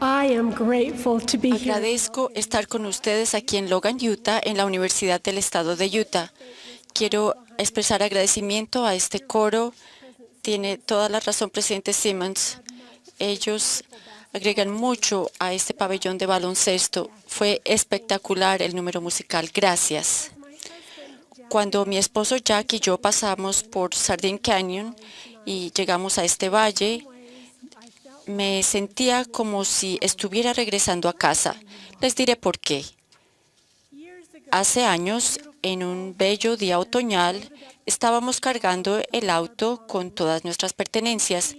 I am grateful to be here. Agradezco estar con ustedes aquí en Logan, Utah, en la Universidad del Estado de Utah. Quiero expresar agradecimiento a este coro. Tiene toda la razón, presidente Simmons. Ellos agregan mucho a este pabellón de baloncesto. Fue espectacular el número musical. Gracias. Cuando mi esposo Jack y yo pasamos por Sardine Canyon y llegamos a este valle, me sentía como si estuviera regresando a casa. Les diré por qué. Hace años, en un bello día otoñal, estábamos cargando el auto con todas nuestras pertenencias.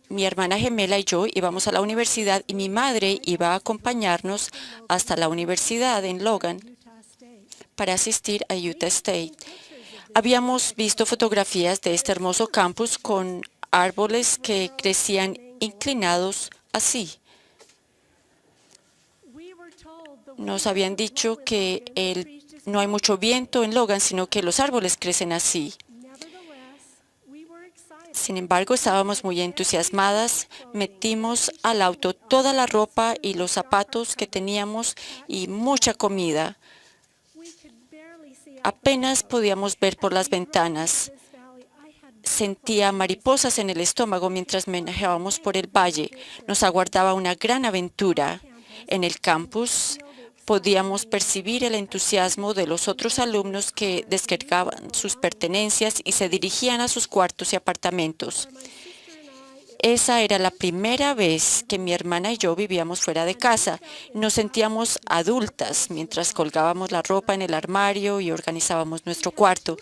Mi hermana gemela y yo íbamos a la universidad y mi madre iba a acompañarnos hasta la universidad en Logan para asistir a Utah State. Habíamos visto fotografías de este hermoso campus con árboles que crecían inclinados así. Nos habían dicho que no hay mucho viento en Logan, sino que los árboles crecen así. Sin embargo, estábamos muy entusiasmadas. Metimos al auto toda la ropa y los zapatos que teníamos y mucha comida. Apenas podíamos ver por las ventanas. Sentía mariposas en el estómago mientras manejábamos por el valle. Nos aguardaba una gran aventura. En el campus podíamos percibir el entusiasmo de los otros alumnos que descargaban sus pertenencias y se dirigían a sus cuartos y apartamentos. Esa era la primera vez que mi hermana y yo vivíamos fuera de casa. Nos sentíamos adultas mientras colgábamos la ropa en el armario y organizábamos nuestro cuarto.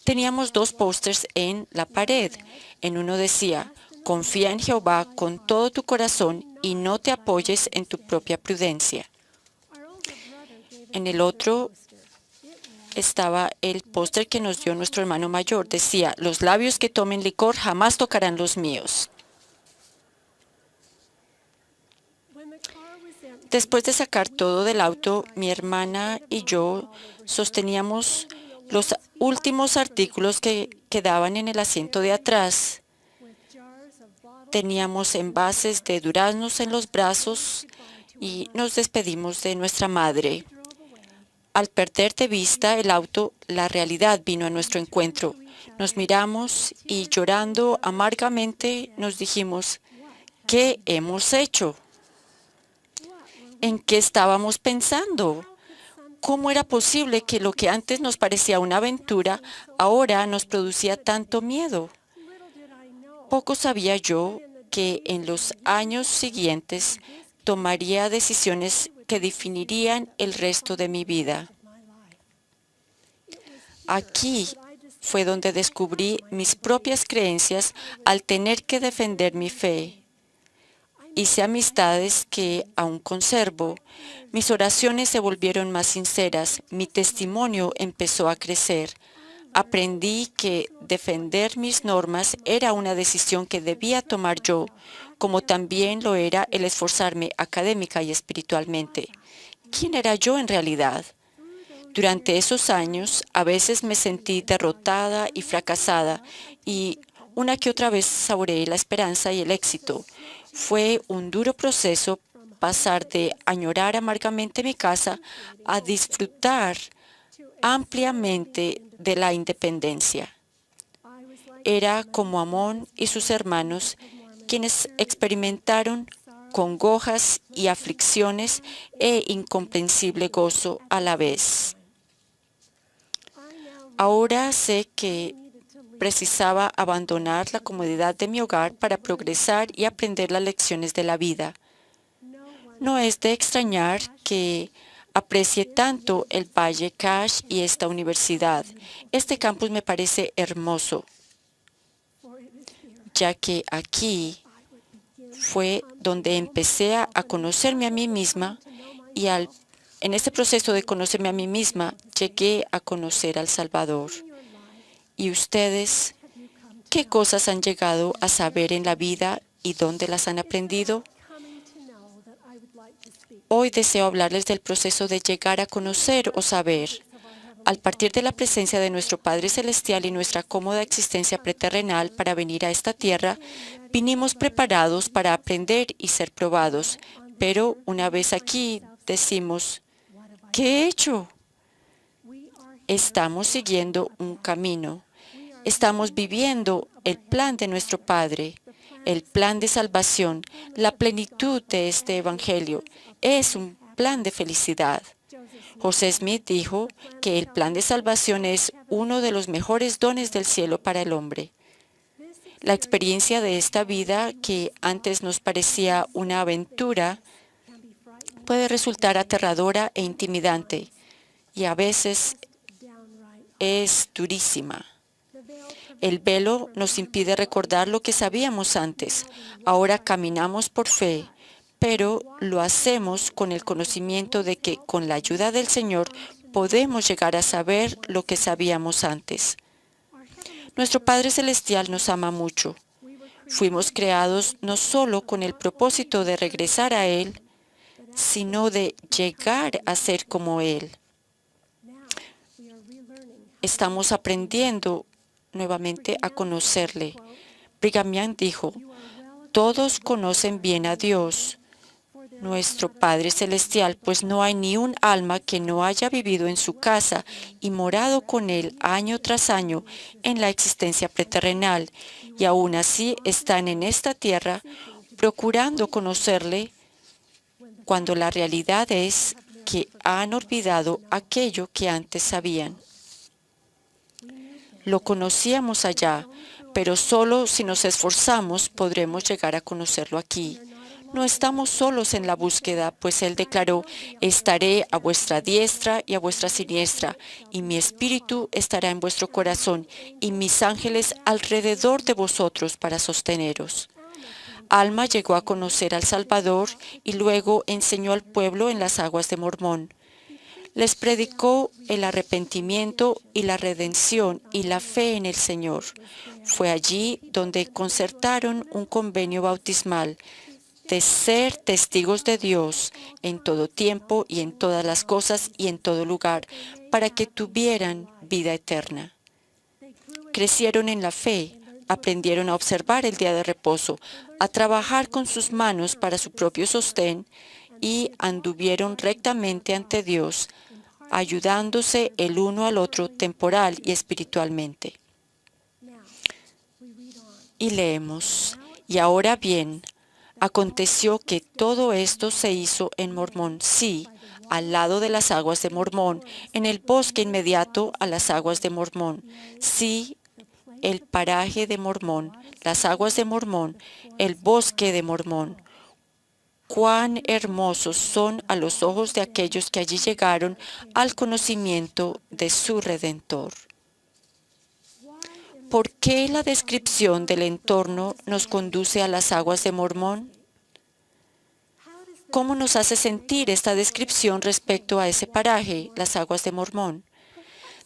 Teníamos 2 pósters en la pared. En uno decía, confía en Jehová con todo tu corazón y no te apoyes en tu propia prudencia. En el otro estaba el póster que nos dio nuestro hermano mayor. Decía, los labios que tomen licor jamás tocarán los míos. Después de sacar todo del auto, mi hermana y yo sosteníamos los últimos artículos que quedaban en el asiento de atrás. Teníamos envases de duraznos en los brazos y nos despedimos de nuestra madre. Al perder de vista el auto, la realidad vino a nuestro encuentro. Nos miramos y llorando amargamente nos dijimos, ¿qué hemos hecho? ¿En qué estábamos pensando? ¿Cómo era posible que lo que antes nos parecía una aventura ahora nos producía tanto miedo? Poco sabía yo que en los años siguientes tomaría decisiones que definirían el resto de mi vida. Aquí fue donde descubrí mis propias creencias al tener que defender mi fe. Hice amistades que aún conservo. Mis oraciones se volvieron más sinceras. Mi testimonio empezó a crecer. Aprendí que defender mis normas era una decisión que debía tomar yo, como también lo era el esforzarme académica y espiritualmente. ¿Quién era yo en realidad? Durante esos años, a veces me sentí derrotada y fracasada, y una que otra vez saboreé la esperanza y el éxito. Fue un duro proceso pasar de añorar amargamente mi casa a disfrutar ampliamente de la independencia. Era como Amón y sus hermanos, quienes experimentaron congojas y aflicciones e incomprensible gozo a la vez. Ahora sé que precisaba abandonar la comodidad de mi hogar para progresar y aprender las lecciones de la vida. No es de extrañar que aprecie tanto el Valle Cache y esta universidad. Este campus me parece hermoso, ya que aquí fue donde empecé a conocerme a mí misma y en este proceso de conocerme a mí misma llegué a conocer al Salvador. ¿Y ustedes qué cosas han llegado a saber en la vida y dónde las han aprendido? Hoy deseo hablarles del proceso de llegar a conocer o saber. Al partir de la presencia de nuestro Padre Celestial y nuestra cómoda existencia preterrenal para venir a esta tierra, vinimos preparados para aprender y ser probados. Pero una vez aquí decimos, ¿qué he hecho? Estamos siguiendo un camino. Estamos viviendo el plan de nuestro Padre, el plan de salvación, la plenitud de este Evangelio. Es un plan de felicidad. José Smith dijo que el plan de salvación es uno de los mejores dones del cielo para el hombre. La experiencia de esta vida, que antes nos parecía una aventura, puede resultar aterradora e intimidante, y a veces es durísima. El velo nos impide recordar lo que sabíamos antes. Ahora caminamos por fe, pero lo hacemos con el conocimiento de que con la ayuda del Señor podemos llegar a saber lo que sabíamos antes. Nuestro Padre Celestial nos ama mucho. Fuimos creados no solo con el propósito de regresar a Él, sino de llegar a ser como Él. Estamos aprendiendo nuevamente a conocerle. Brigham Young dijo, todos conocen bien a Dios, nuestro Padre Celestial, pues no hay ni un alma que no haya vivido en su casa y morado con Él año tras año en la existencia preterrenal, y aún así están en esta tierra procurando conocerle, cuando la realidad es que han olvidado aquello que antes sabían. Lo conocíamos allá, pero solo si nos esforzamos podremos llegar a conocerlo aquí. No estamos solos en la búsqueda, pues Él declaró, estaré a vuestra diestra y a vuestra siniestra, y mi espíritu estará en vuestro corazón, y mis ángeles alrededor de vosotros para sosteneros. Alma llegó a conocer al Salvador y luego enseñó al pueblo en las aguas de Mormón. Les predicó el arrepentimiento y la redención y la fe en el Señor. Fue allí donde concertaron un convenio bautismal de ser testigos de Dios en todo tiempo y en todas las cosas y en todo lugar, para que tuvieran vida eterna. Crecieron en la fe, aprendieron a observar el día de reposo, a trabajar con sus manos para su propio sostén y anduvieron rectamente ante Dios, ayudándose el uno al otro temporal y espiritualmente. Y leemos, y ahora bien, aconteció que todo esto se hizo en Mormón, sí, al lado de las aguas de Mormón, en el bosque inmediato a las aguas de Mormón, sí, el paraje de Mormón, las aguas de Mormón, el bosque de Mormón. Cuán hermosos son a los ojos de aquellos que allí llegaron al conocimiento de su Redentor. ¿Por qué la descripción del entorno nos conduce a las aguas de Mormón? ¿Cómo nos hace sentir esta descripción respecto a ese paraje, las aguas de Mormón?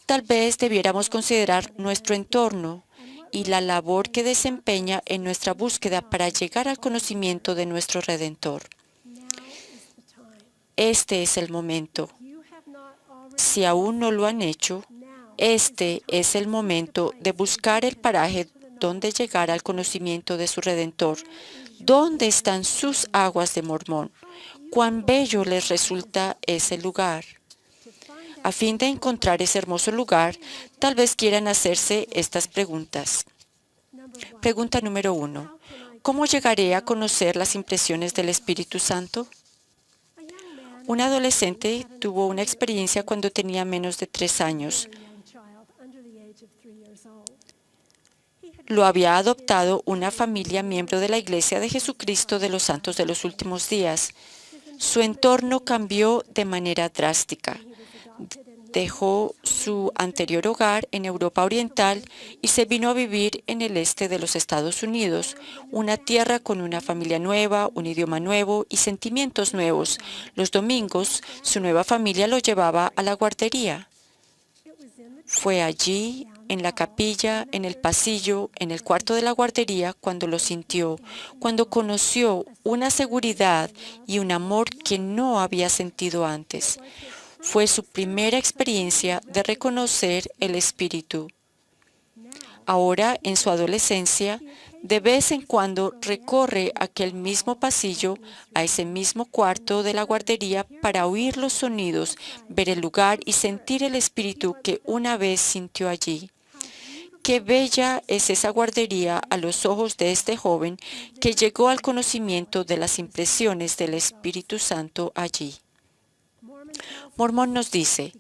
Tal vez debiéramos considerar nuestro entorno y la labor que desempeña en nuestra búsqueda para llegar al conocimiento de nuestro Redentor. Este es el momento. Si aún no lo han hecho, este es el momento de buscar el paraje donde llegar al conocimiento de su Redentor. ¿Dónde están sus aguas de Mormón? ¿Cuán bello les resulta ese lugar? A fin de encontrar ese hermoso lugar, tal vez quieran hacerse estas preguntas. Pregunta número 1. ¿Cómo llegaré a conocer las impresiones del Espíritu Santo? Un adolescente tuvo una experiencia cuando tenía menos de 3 años. Lo había adoptado una familia miembro de la Iglesia de Jesucristo de los Santos de los Últimos Días. Su entorno cambió de manera drástica. Dejó su anterior hogar en Europa Oriental y se vino a vivir en el este de los Estados Unidos, una tierra con una familia nueva, un idioma nuevo y sentimientos nuevos. Los domingos, su nueva familia lo llevaba a la guardería. Fue allí, en la capilla, en el pasillo, en el cuarto de la guardería, cuando lo sintió, cuando conoció una seguridad y un amor que no había sentido antes. Fue su primera experiencia de reconocer el Espíritu. Ahora, en su adolescencia, de vez en cuando recorre aquel mismo pasillo, a ese mismo cuarto de la guardería para oír los sonidos, ver el lugar y sentir el espíritu que una vez sintió allí. Qué bella es esa guardería a los ojos de este joven que llegó al conocimiento de las impresiones del Espíritu Santo allí. Mormón nos dice,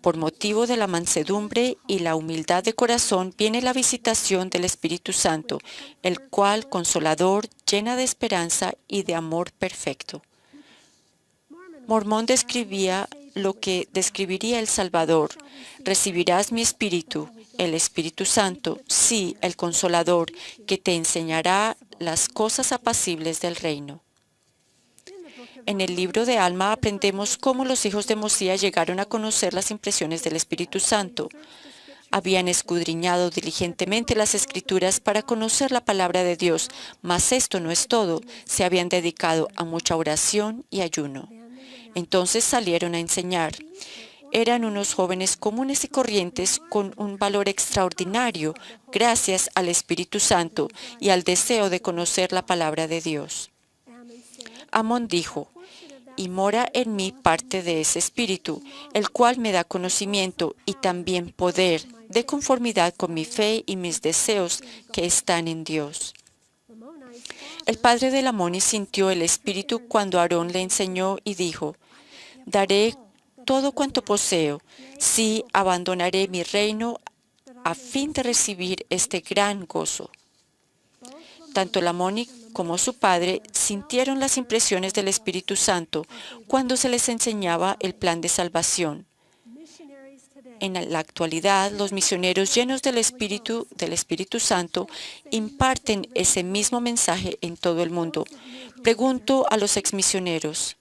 por motivo de la mansedumbre y la humildad de corazón viene la visitación del Espíritu Santo, el cual, consolador, llena de esperanza y de amor perfecto. Mormón describía lo que describiría el Salvador. Recibirás mi Espíritu, el Espíritu Santo, sí, el Consolador, que te enseñará las cosas apacibles del reino. En el libro de Alma aprendemos cómo los hijos de Mosías llegaron a conocer las impresiones del Espíritu Santo. Habían escudriñado diligentemente las Escrituras para conocer la palabra de Dios, mas esto no es todo. Se habían dedicado a mucha oración y ayuno. Entonces salieron a enseñar. Eran unos jóvenes comunes y corrientes con un valor extraordinario gracias al Espíritu Santo y al deseo de conocer la palabra de Dios. Amón dijo, y mora en mí parte de ese Espíritu, el cual me da conocimiento y también poder, de conformidad con mi fe y mis deseos que están en Dios. El padre de Lamoni sintió el Espíritu cuando Aarón le enseñó y dijo, daré todo cuanto poseo, sí abandonaré mi reino a fin de recibir este gran gozo. Tanto Lamoni como su padre sintieron las impresiones del Espíritu Santo cuando se les enseñaba el plan de salvación. En la actualidad, los misioneros llenos del Espíritu Santo imparten ese mismo mensaje en todo el mundo. Pregunto a los exmisioneros,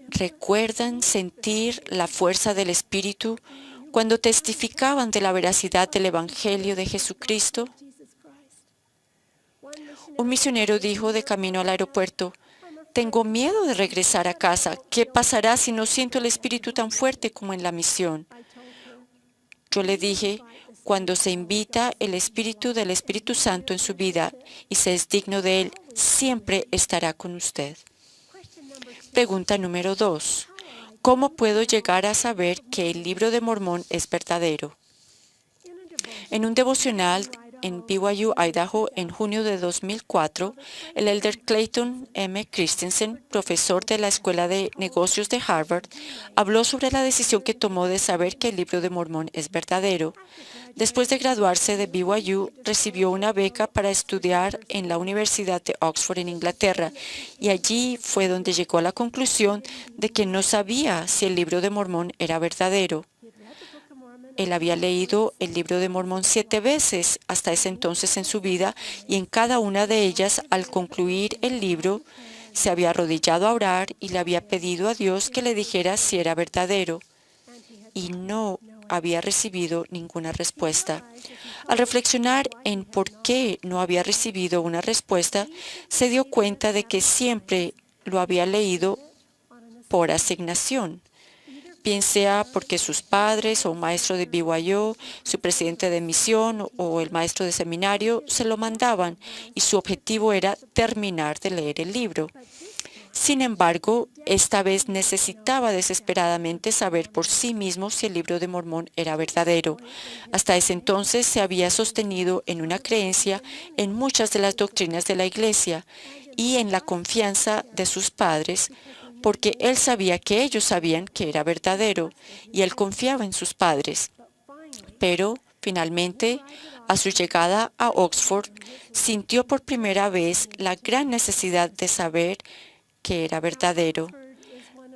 ¿recuerdan sentir la fuerza del Espíritu cuando testificaban de la veracidad del Evangelio de Jesucristo? Un misionero dijo de camino al aeropuerto, tengo miedo de regresar a casa. ¿Qué pasará si no siento el Espíritu tan fuerte como en la misión? Yo le dije, cuando se invita el Espíritu del Espíritu Santo en su vida y se es digno de él, siempre estará con usted. Pregunta número 2. ¿Cómo puedo llegar a saber que el libro de Mormón es verdadero? En un devocional en BYU, Idaho, en junio de 2004, el elder Clayton M. Christensen, profesor de la Escuela de Negocios de Harvard, habló sobre la decisión que tomó de saber que el libro de Mormón es verdadero. Después de graduarse de BYU, recibió una beca para estudiar en la Universidad de Oxford en Inglaterra, y allí fue donde llegó a la conclusión de que no sabía si el libro de Mormón era verdadero. Él había leído el libro de Mormón 7 veces hasta ese entonces en su vida, y en cada una de ellas, al concluir el libro, se había arrodillado a orar y le había pedido a Dios que le dijera si era verdadero, y no había recibido ninguna respuesta. Al reflexionar en por qué no había recibido una respuesta, se dio cuenta de que siempre lo había leído por asignación, bien sea porque sus padres o un maestro de BYU, su presidente de misión o el maestro de seminario se lo mandaban, y su objetivo era terminar de leer el libro. Sin embargo, esta vez necesitaba desesperadamente saber por sí mismo si el libro de Mormón era verdadero. Hasta ese entonces se había sostenido en una creencia en muchas de las doctrinas de la Iglesia y en la confianza de sus padres, porque él sabía que ellos sabían que era verdadero, y él confiaba en sus padres. Pero, finalmente, a su llegada a Oxford, sintió por primera vez la gran necesidad de saber que era verdadero.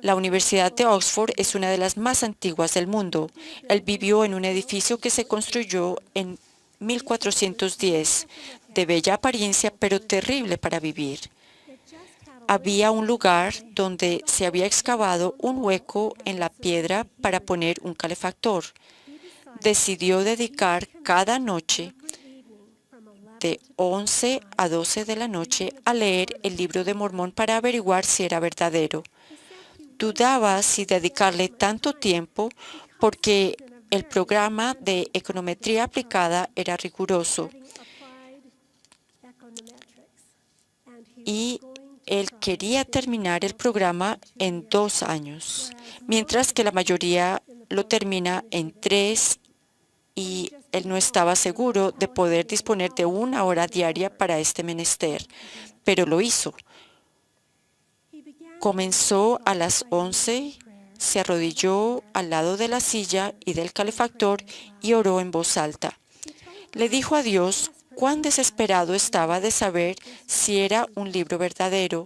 La Universidad de Oxford es una de las más antiguas del mundo. Él vivió en un edificio que se construyó en 1410, de bella apariencia, pero terrible para vivir. Había un lugar donde se había excavado un hueco en la piedra para poner un calefactor. Decidió dedicar cada noche de 11 a 12 de la noche a leer el libro de Mormón para averiguar si era verdadero. dudaba si dedicarle tanto tiempo porque el programa de econometría aplicada era riguroso y él quería terminar el programa en 2 años, mientras que la mayoría lo termina en 3 y él no estaba seguro de poder disponer de 1 hora diaria para este menester, pero lo hizo. Comenzó a las 11, se arrodilló al lado de la silla y del calefactor y oró en voz alta. Le dijo a Dios cuán desesperado estaba de saber si era un libro verdadero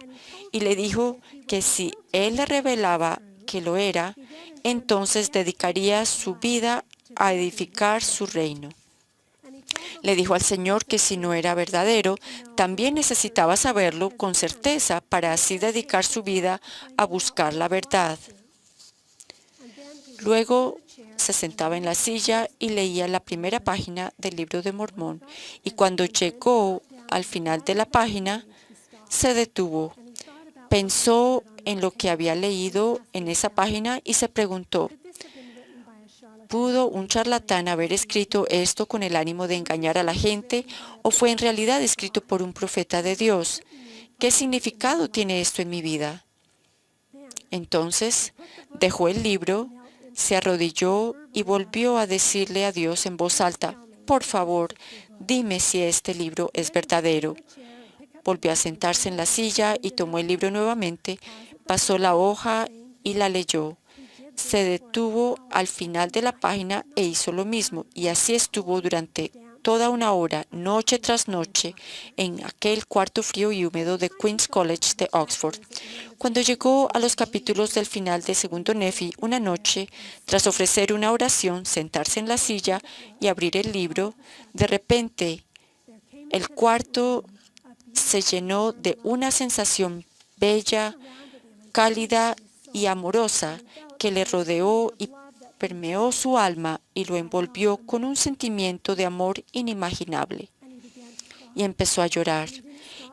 y le dijo que si Él le revelaba que lo era, entonces dedicaría su vida a edificar su reino. Le dijo al Señor que si no era verdadero, también necesitaba saberlo con certeza para así dedicar su vida a buscar la verdad. Luego se sentaba en la silla y leía la primera página del Libro de Mormón, y cuando llegó al final de la página, se detuvo. Pensó en lo que había leído en esa página y se preguntó, ¿pudo un charlatán haber escrito esto con el ánimo de engañar a la gente o fue en realidad escrito por un profeta de Dios? ¿Qué significado tiene esto en mi vida? Entonces dejó el libro, se arrodilló y volvió a decirle a Dios en voz alta, por favor, dime si este libro es verdadero. Volvió a sentarse en la silla y tomó el libro nuevamente, pasó la hoja y la leyó. Se detuvo al final de la página e hizo lo mismo, y así estuvo durante toda 1 hora, noche tras noche, en aquel cuarto frío y húmedo de Queen's College de Oxford. Cuando llegó a los capítulos del final de Segundo Nefi, una noche, tras ofrecer una oración, sentarse en la silla y abrir el libro, de repente el cuarto se llenó de una sensación bella, cálida y amorosa que le rodeó y permeó su alma y lo envolvió con un sentimiento de amor inimaginable. Y empezó a llorar.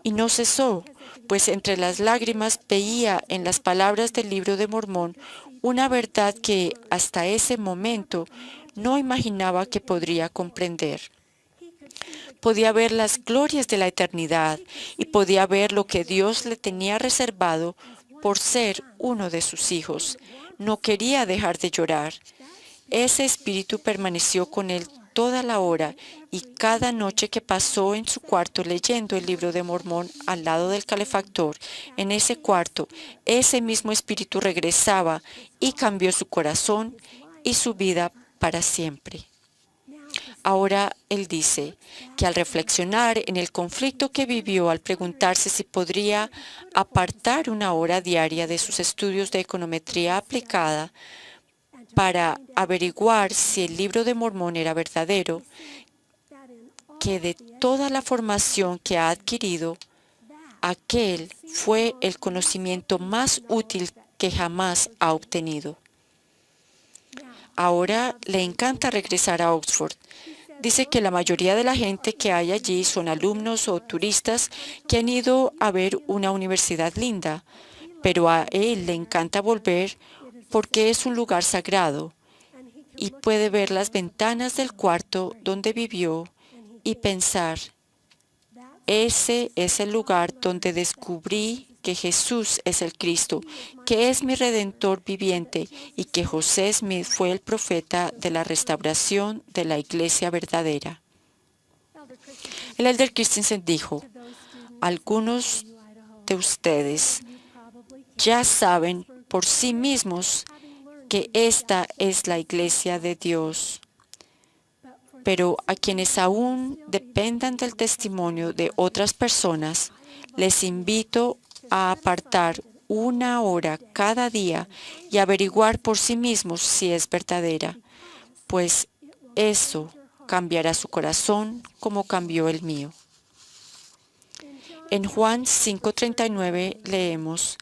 Y no cesó, pues entre las lágrimas veía en las palabras del Libro de Mormón una verdad que hasta ese momento no imaginaba que podría comprender. Podía ver las glorias de la eternidad y podía ver lo que Dios le tenía reservado por ser uno de sus hijos. No quería dejar de llorar. Ese espíritu permaneció con él toda la hora y cada noche que pasó en su cuarto leyendo el Libro de Mormón al lado del calefactor, en ese cuarto, ese mismo espíritu regresaba y cambió su corazón y su vida para siempre. Ahora él dice que al reflexionar en el conflicto que vivió al preguntarse si podría apartar 1 hora diaria de sus estudios de econometría aplicada para averiguar si el Libro de Mormón era verdadero, que de toda la formación que ha adquirido, aquel fue el conocimiento más útil que jamás ha obtenido. Ahora le encanta regresar a Oxford. Dice que la mayoría de la gente que hay allí son alumnos o turistas que han ido a ver una universidad linda, pero a él le encanta volver porque es un lugar sagrado y puede ver las ventanas del cuarto donde vivió y pensar, ese es el lugar donde descubrí que Jesús es el Cristo, que es mi Redentor viviente y que José Smith fue el profeta de la restauración de la iglesia verdadera. El elder Christensen dijo, algunos de ustedes ya saben por sí mismos que esta es la iglesia de Dios. Pero a quienes aún dependan del testimonio de otras personas, les invito a apartar 1 hora cada día y averiguar por sí mismos si es verdadera, pues eso cambiará su corazón como cambió el mío. En Juan 5:39 leemos,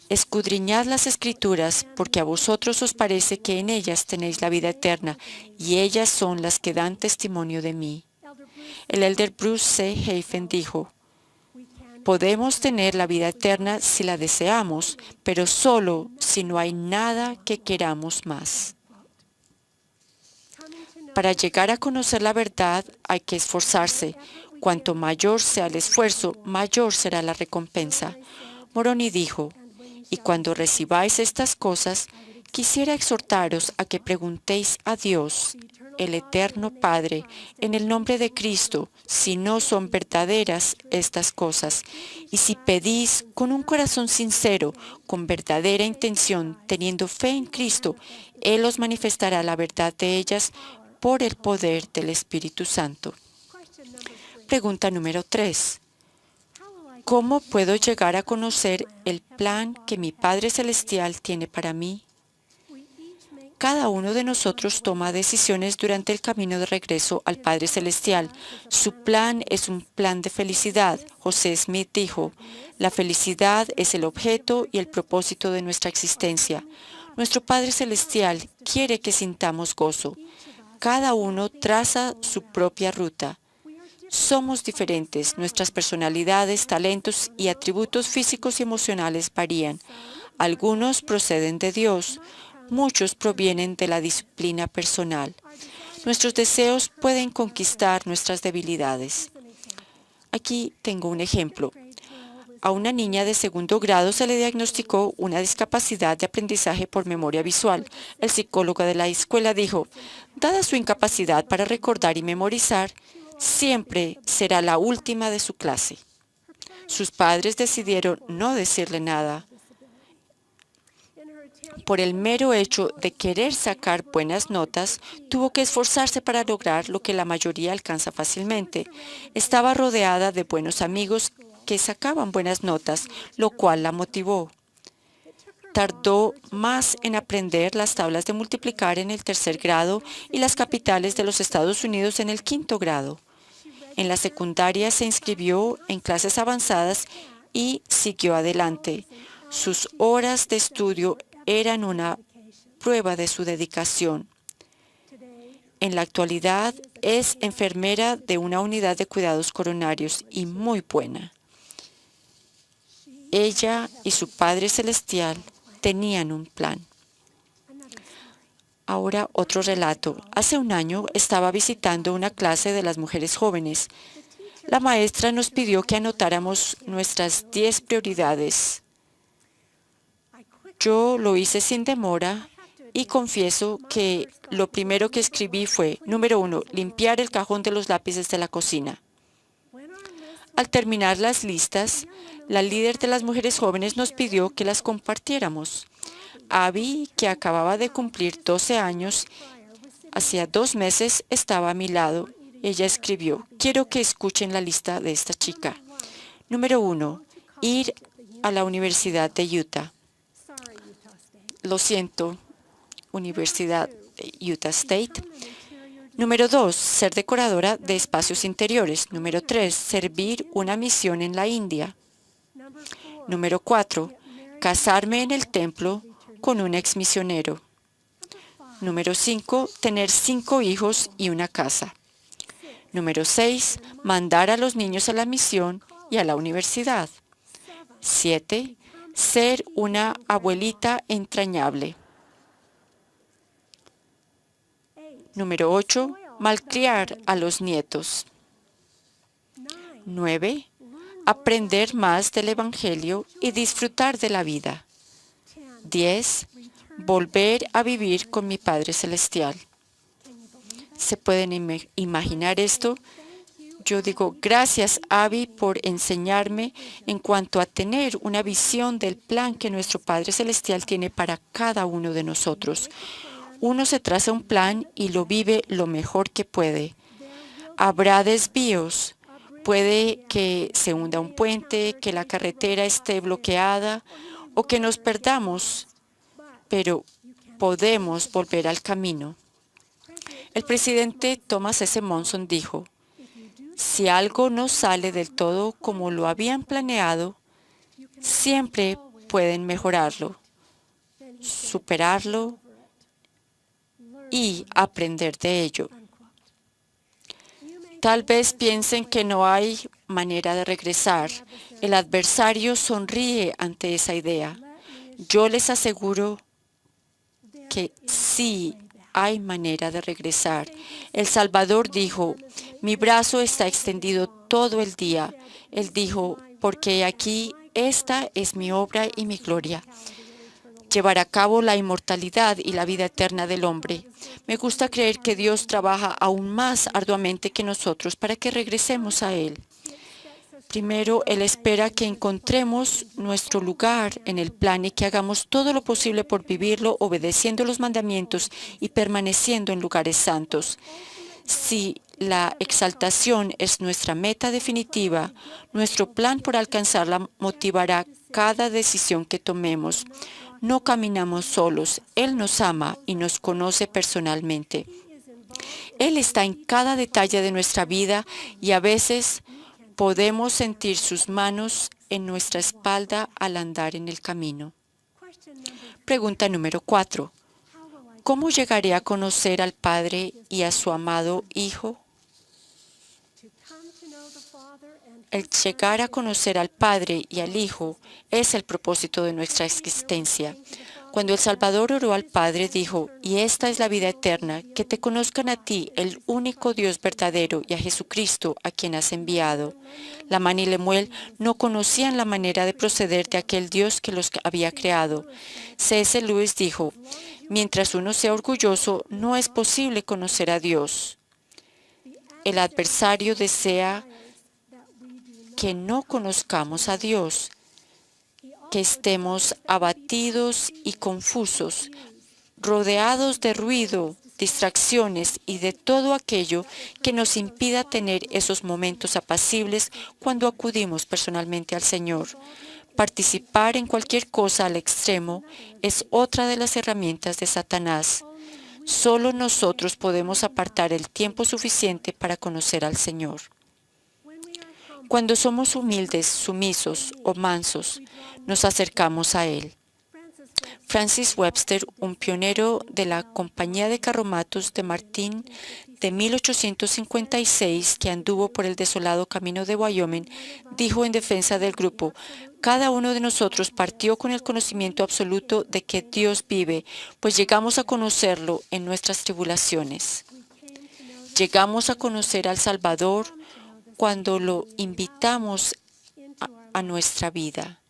escudriñad las Escrituras, porque a vosotros os parece que en ellas tenéis la vida eterna, y ellas son las que dan testimonio de mí. El elder Bruce C. Hafen dijo, Podemos tener la vida eterna si la deseamos, pero solo si no hay nada que queramos más. Para llegar a conocer la verdad hay que esforzarse. Cuanto mayor sea el esfuerzo, mayor será la recompensa. Moroni dijo, y cuando recibáis estas cosas, quisiera exhortaros a que preguntéis a Dios, el Eterno Padre, en el nombre de Cristo, si no son verdaderas estas cosas. Y si pedís con un corazón sincero, con verdadera intención, teniendo fe en Cristo, Él os manifestará la verdad de ellas por el poder del Espíritu Santo. Pregunta número 3. ¿Cómo puedo llegar a conocer el plan que mi Padre Celestial tiene para mí? Cada uno de nosotros toma decisiones durante el camino de regreso al Padre Celestial. Su plan es un plan de felicidad. José Smith dijo, la felicidad es el objeto y el propósito de nuestra existencia. Nuestro Padre Celestial quiere que sintamos gozo. Cada uno traza su propia ruta. Somos diferentes, nuestras personalidades, talentos y atributos físicos y emocionales varían. Algunos proceden de Dios, muchos provienen de la disciplina personal. Nuestros deseos pueden conquistar nuestras debilidades. Aquí tengo un ejemplo. A una niña de segundo grado se le diagnosticó una discapacidad de aprendizaje por memoria visual. El psicólogo de la escuela dijo, dada su incapacidad para recordar y memorizar, siempre será la última de su clase. Sus padres decidieron no decirle nada. Por el mero hecho de querer sacar buenas notas, tuvo que esforzarse para lograr lo que la mayoría alcanza fácilmente. Estaba rodeada de buenos amigos que sacaban buenas notas, lo cual la motivó. Tardó más en aprender las tablas de multiplicar en el tercer grado y las capitales de los Estados Unidos en el quinto grado. En la secundaria se inscribió en clases avanzadas y siguió adelante. Sus horas de estudio eran una prueba de su dedicación. En la actualidad es enfermera de una unidad de cuidados coronarios y muy buena. Ella y su Padre Celestial tenían un plan. Ahora otro relato. Hace un año estaba visitando una clase de las mujeres jóvenes. La maestra nos pidió que anotáramos nuestras 10 prioridades. Yo lo hice sin demora y confieso que lo primero que escribí fue, número 1, limpiar el cajón de los lápices de la cocina. Al terminar las listas, la líder de las mujeres jóvenes nos pidió que las compartiéramos. Abby, que acababa de cumplir 12 años, hacía 2 meses estaba a mi lado. Ella escribió, quiero que escuchen la lista de esta chica. Número 1, ir a la Universidad de Utah. Lo siento, Universidad de Utah State. Número 2, ser decoradora de espacios interiores. Número 3, servir una misión en la India. Número 4, casarme en el templo con un exmisionero. Número 5, tener 5 hijos y una casa. Número 6, mandar a los niños a la misión y a la universidad. 7, ser una abuelita entrañable. Número 8, malcriar a los nietos. 9, aprender más del Evangelio y disfrutar de la vida. 10, volver a vivir con mi Padre Celestial. ¿Se pueden imaginar esto? Yo digo, gracias, Abby, por enseñarme en cuanto a tener una visión del plan que nuestro Padre Celestial tiene para cada uno de nosotros. Uno se traza un plan y lo vive lo mejor que puede. Habrá desvíos. Puede que se hunda un puente, que la carretera esté bloqueada o que nos perdamos, pero podemos volver al camino. El presidente Thomas S. Monson dijo, si algo no sale del todo como lo habían planeado, siempre pueden mejorarlo, superarlo y aprender de ello. Tal vez piensen que no hay manera de regresar. El adversario sonríe ante esa idea. Yo les aseguro que sí hay manera de regresar. El Salvador dijo, mi brazo está extendido todo el día. Él dijo, porque aquí esta es mi obra y mi gloria, llevar a cabo la inmortalidad y la vida eterna del hombre. Me gusta creer que Dios trabaja aún más arduamente que nosotros para que regresemos a Él. Primero, Él espera que encontremos nuestro lugar en el plan y que hagamos todo lo posible por vivirlo, obedeciendo los mandamientos y permaneciendo en lugares santos. Si la exaltación es nuestra meta definitiva, nuestro plan por alcanzarla motivará cada decisión que tomemos. No caminamos solos. Él nos ama y nos conoce personalmente. Él está en cada detalle de nuestra vida y a veces podemos sentir sus manos en nuestra espalda al andar en el camino. Pregunta número 4. ¿Cómo llegaré a conocer al Padre y a su amado Hijo? El llegar a conocer al Padre y al Hijo es el propósito de nuestra existencia. Cuando el Salvador oró al Padre, dijo, y esta es la vida eterna, que te conozcan a ti, el único Dios verdadero, y a Jesucristo, a quien has enviado. Lamán y Lemuel no conocían la manera de proceder de aquel Dios que los había creado. C.S. Lewis dijo, mientras uno sea orgulloso, no es posible conocer a Dios. El adversario desea que no conozcamos a Dios, que estemos abatidos y confusos, rodeados de ruido, distracciones y de todo aquello que nos impida tener esos momentos apacibles cuando acudimos personalmente al Señor. Participar en cualquier cosa al extremo es otra de las herramientas de Satanás. Solo nosotros podemos apartar el tiempo suficiente para conocer al Señor. Cuando somos humildes, sumisos o mansos, nos acercamos a Él. Francis Webster, un pionero de la Compañía de Carromatos de Martín de 1856, que anduvo por el desolado camino de Wyoming, dijo en defensa del grupo, cada uno de nosotros partió con el conocimiento absoluto de que Dios vive, pues llegamos a conocerlo en nuestras tribulaciones. Llegamos a conocer al Salvador cuando lo invitamos a nuestra vida.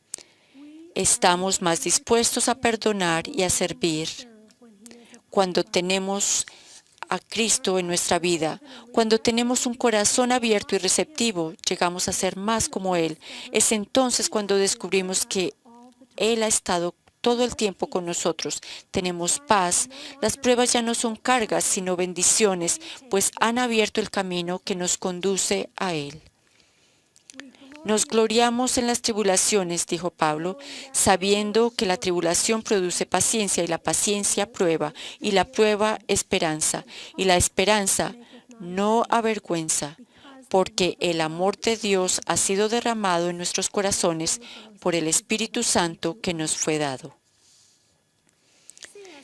Estamos más dispuestos a perdonar y a servir cuando tenemos a Cristo en nuestra vida. Cuando tenemos un corazón abierto y receptivo, llegamos a ser más como Él. Es entonces cuando descubrimos que Él ha estado todo el tiempo con nosotros. Tenemos paz. Las pruebas ya no son cargas, sino bendiciones, pues han abierto el camino que nos conduce a Él. Nos gloriamos en las tribulaciones, dijo Pablo, sabiendo que la tribulación produce paciencia y la paciencia prueba, y la prueba esperanza, y la esperanza no avergüenza, porque el amor de Dios ha sido derramado en nuestros corazones por el Espíritu Santo que nos fue dado.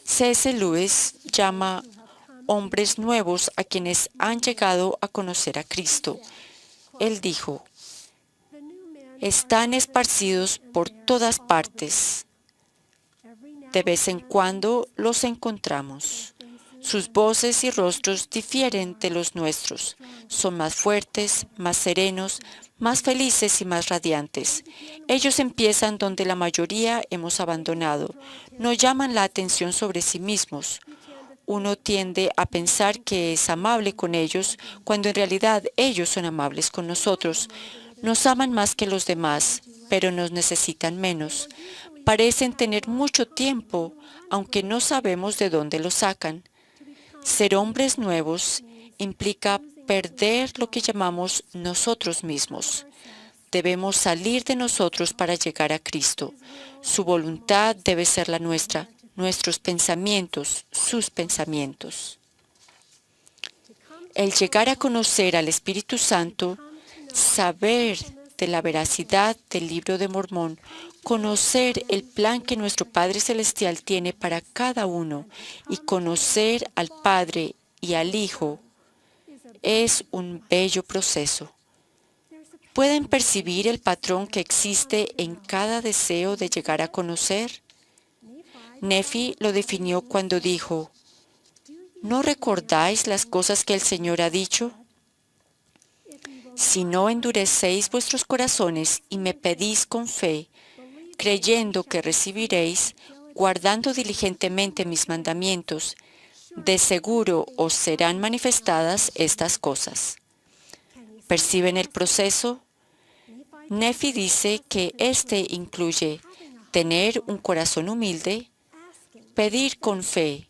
C.S. Lewis llama hombres nuevos a quienes han llegado a conocer a Cristo. Él dijo, están esparcidos por todas partes. De vez en cuando los encontramos. Sus voces y rostros difieren de los nuestros. Son más fuertes, más serenos, más felices y más radiantes. Ellos empiezan donde la mayoría hemos abandonado. No llaman la atención sobre sí mismos. Uno tiende a pensar que es amable con ellos, cuando en realidad ellos son amables con nosotros. Nos aman más que los demás, pero nos necesitan menos. Parecen tener mucho tiempo, aunque no sabemos de dónde lo sacan. Ser hombres nuevos implica perder lo que llamamos nosotros mismos. Debemos salir de nosotros para llegar a Cristo. Su voluntad debe ser la nuestra, nuestros pensamientos, sus pensamientos. El llegar a conocer al Espíritu Santo, saber de la veracidad del Libro de Mormón, conocer el plan que nuestro Padre Celestial tiene para cada uno y conocer al Padre y al Hijo Es un bello proceso. ¿Pueden percibir el patrón que existe en cada deseo de llegar a conocer? Nefi lo definió cuando dijo, ¿no recordáis las cosas que el Señor ha dicho? Si no endurecéis vuestros corazones y me pedís con fe, creyendo que recibiréis, guardando diligentemente mis mandamientos, de seguro os serán manifestadas estas cosas. ¿Perciben el proceso? Nefi dice que este incluye tener un corazón humilde, pedir con fe,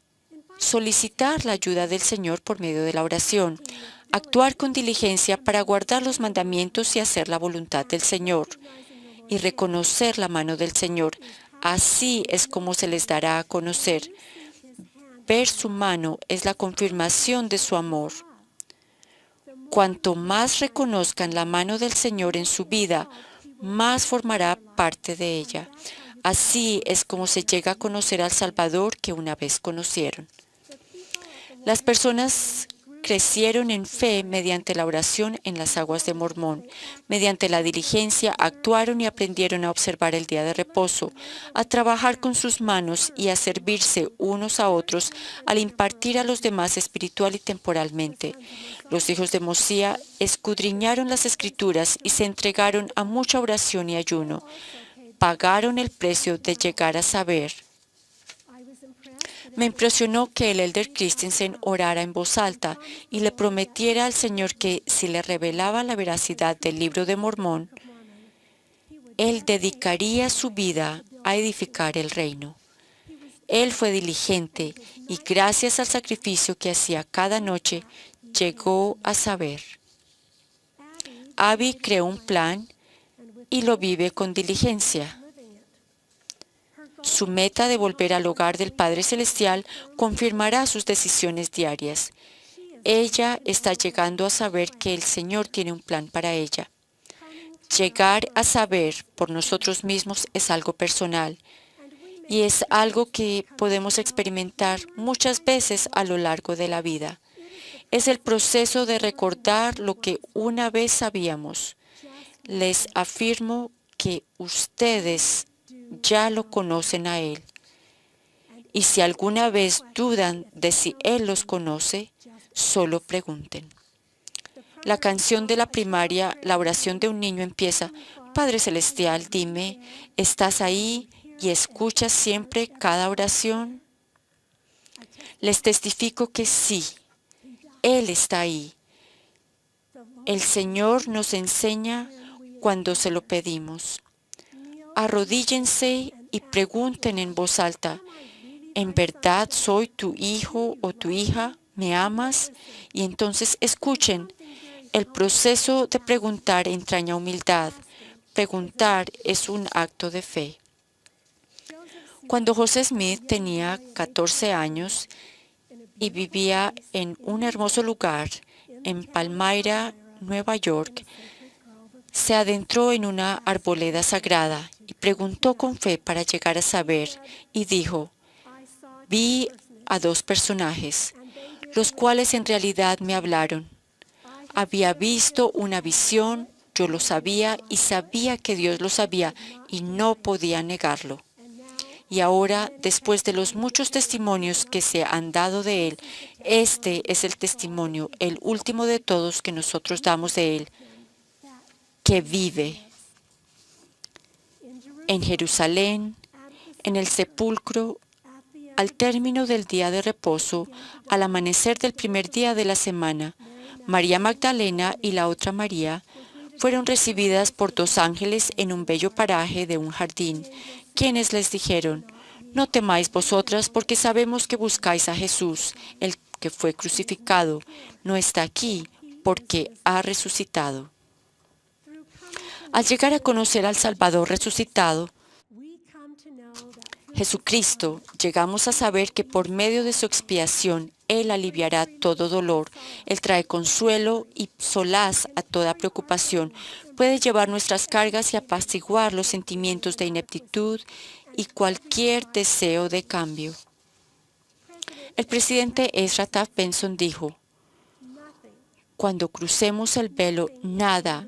solicitar la ayuda del Señor por medio de la oración, actuar con diligencia para guardar los mandamientos y hacer la voluntad del Señor, y reconocer la mano del Señor. Así es como se les dará a conocer. Ver su mano es la confirmación de su amor. Cuanto más reconozcan la mano del Señor en su vida, más formará parte de ella. Así es como se llega a conocer al Salvador que una vez conocieron. Las personas crecieron en fe mediante la oración en las aguas de Mormón. Mediante la diligencia actuaron y aprendieron a observar el día de reposo, a trabajar con sus manos y a servirse unos a otros al impartir a los demás espiritual y temporalmente. Los hijos de Mosía escudriñaron las Escrituras y se entregaron a mucha oración y ayuno. Pagaron el precio de llegar a saber. Me impresionó que el elder Christensen orara en voz alta y le prometiera al Señor que si le revelaba la veracidad del libro de Mormón, él dedicaría su vida a edificar el reino. Él fue diligente y gracias al sacrificio que hacía cada noche, llegó a saber. Abby creó un plan y lo vive con diligencia. Su meta de volver al hogar del Padre Celestial confirmará sus decisiones diarias. Ella está llegando a saber que el Señor tiene un plan para ella. Llegar a saber por nosotros mismos es algo personal y es algo que podemos experimentar muchas veces a lo largo de la vida. Es el proceso de recordar lo que una vez sabíamos. Les afirmo que ustedes ya lo conocen a Él. Y si alguna vez dudan de si Él los conoce, solo pregunten. La canción de la primaria, la oración de un niño empieza, Padre Celestial, dime, ¿estás ahí y escuchas siempre cada oración? Les testifico que sí, Él está ahí. El Señor nos enseña cuando se lo pedimos. Arrodíllense y pregunten en voz alta, ¿en verdad soy tu hijo o tu hija? ¿Me amas? Y entonces escuchen. El proceso de preguntar entraña humildad. Preguntar es un acto de fe. Cuando José Smith tenía 14 años y vivía en un hermoso lugar en Palmyra, Nueva York, se adentró en una arboleda sagrada y preguntó con fe para llegar a saber, y dijo, vi a dos personajes, los cuales en realidad me hablaron. Había visto una visión, yo lo sabía y sabía que Dios lo sabía y no podía negarlo. Y ahora, después de los muchos testimonios que se han dado de Él, este es el testimonio, el último de todos que nosotros damos de Él, que vive en Jerusalén, en el sepulcro, al término del día de reposo, al amanecer del primer día de la semana. María Magdalena y la otra María fueron recibidas por dos ángeles en un bello paraje de un jardín, quienes les dijeron, no temáis vosotras porque sabemos que buscáis a Jesús, el que fue crucificado. No está aquí porque ha resucitado. Al llegar a conocer al Salvador resucitado, Jesucristo, llegamos a saber que por medio de su expiación, Él aliviará todo dolor. Él trae consuelo y solaz a toda preocupación. Puede llevar nuestras cargas y apaciguar los sentimientos de ineptitud y cualquier deseo de cambio. El presidente Ezra Taft Benson dijo, Cuando crucemos el velo, nada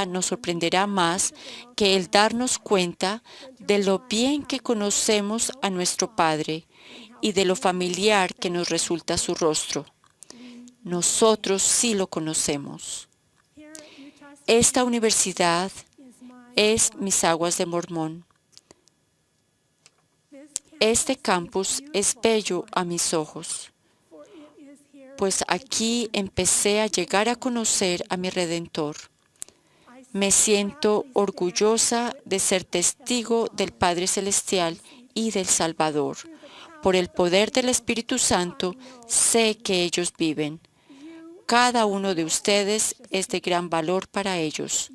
nos sorprenderá más que el darnos cuenta de lo bien que conocemos a nuestro Padre y de lo familiar que nos resulta su rostro. Nosotros sí lo conocemos. Esta universidad es mis aguas de Mormón. Este campus es bello a mis ojos, pues aquí empecé a llegar a conocer a mi Redentor. Me siento orgullosa de ser testigo del Padre Celestial y del Salvador. Por el poder del Espíritu Santo, sé que ellos viven. Cada uno de ustedes es de gran valor para ellos.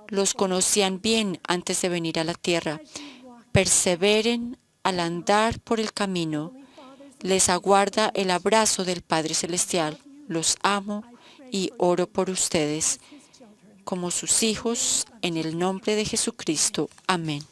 Los conocían bien antes de venir a la tierra. Perseveren al andar por el camino. Les aguarda el abrazo del Padre Celestial. Los amo y oro por ustedes como sus hijos, en el nombre de Jesucristo. Amén.